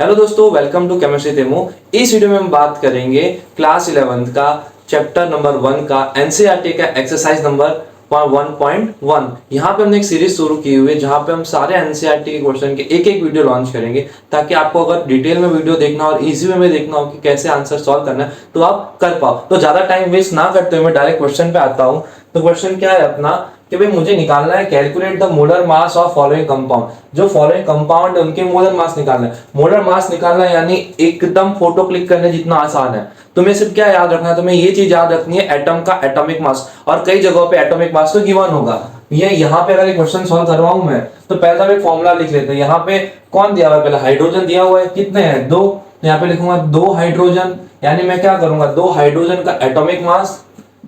Hello दोस्तों, welcome to chemistry demo. इस video में हम बात करेंगे क्लास 11 का चैप्टर नंबर 1 का एनसीईआरटी का एक्सरसाइज नंबर 1.1। यहाँ पे हमने एक सीरीज शुरू की हुई है जहाँ पे हम सारे एनसीईआरटी के क्वेश्चन के एक एक वीडियो लॉन्च करेंगे, ताकि आपको अगर डिटेल में वीडियो देखना और इजी वे में देखना हो कि कैसे आंसर सॉल्व करना है तो आप कर पाओ। तो ज्यादा टाइम वेस्ट ना करते हुए मैं डायरेक्ट क्वेश्चन पे आता हूँ। तो क्वेश्चन क्या है अपना कि भाई मुझे निकालना है calculate the molar mass of following compound. जो फॉलोइंग कंपाउंड है उनके मोलर मास निकालना है। मोलर मास निकालना है यानी एकदम फोटो क्लिक करने जितना आसान है। तुम्हें सिर्फ क्या याद रखना है, तुम्हें ये चीज याद रखनी है एटम का एटॉमिक मास, और कई जगहों पे एटॉमिक मास तो गिवन होगा। ये यहाँ पे अगर एक क्वेश्चन सॉल्व करवाऊं मैं तो पहला एक फॉर्मूला लिख लेते हैं। यहाँ पे कौन दिया हुआ है, पहले हाइड्रोजन दिया हुआ है, कितने हैं, 2। यहाँ पे लिखूंगा 2 हाइड्रोजन, यानी मैं क्या करूंगा 2 हाइड्रोजन का एटॉमिक मास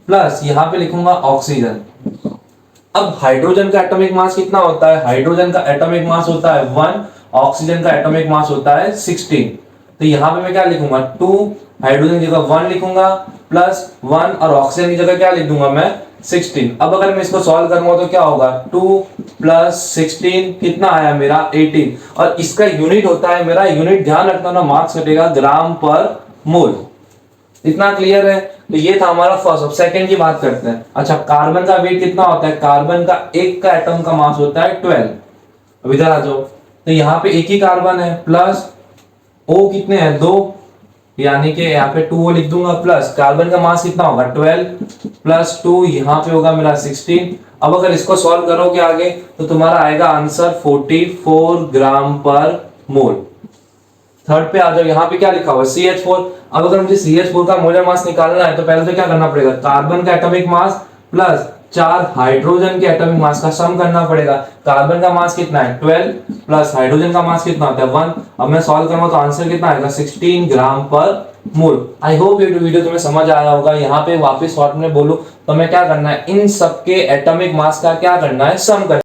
प्लस यहाँ पे लिखूंगा ऑक्सीजन। अब हाइड्रोजन का एटॉमिक मास कितना होता है, हाइड्रोजन का एटॉमिक मास होता है 1, ऑक्सीजन का एटॉमिक मास होता है 16। तो यहाँ पे मैं क्या लिखूंगा 2, हाइड्रोजन की जगह 1 लिखूंगा प्लस 1 और ऑक्सीजन की जगह क्या लिख दूंगा मैं 16। अब अगर मैं इसको सॉल्व करूंगा तो क्या होगा 2 प्लस 16 कितना आया मेरा 18। और इसका यूनिट होता है मेरा, यूनिट ध्यान रखना ना, मार्क्स कटेगा ग्राम पर मोल। इतना क्लियर है। तो ये था हमारा फर्स्ट। अब सेकंड की बात करते हैं। अच्छा, कार्बन का वेट कितना होता है, कार्बन का एक का एटम का मास होता है 12। अब इधर आ जाओ, तो यहाँ पे एक ही कार्बन है प्लस O कितने हैं 2, यानी कि यहाँ पे 2O लिख दूंगा प्लस कार्बन का मास कितना होगा 12 प्लस 2, यहाँ पे होगा मेरा 16। अब अगर इसको सॉल्व करोगे आगे तो तुम्हारा आएगा आंसर 44 ग्राम पर मोल। थर्ड पे आ जाओ, यहाँ पे क्या लिखा हुआ है CH4। अब अगर मुझे CH4 का मोलर मास निकालना है तो पहले तो क्या करना पड़ेगा, कार्बन का एटॉमिक मास प्लस 4 हाइड्रोजन के एटॉमिक मास का सम करना पड़ेगा। कार्बन का मास कितना है 12 प्लस हाइड्रोजन का मास कितना होता है 1। अब मैं सॉल्व करूंगा तो आंसर कितना आएगा 16 ग्राम पर मोल। आई होप ये वीडियो तुम्हें समझ आया होगा। यहाँ पे वापस शॉर्ट में बोलूं तो मैं क्या करना है, इन सबके एटॉमिक मास का क्या करना है, सम करना है।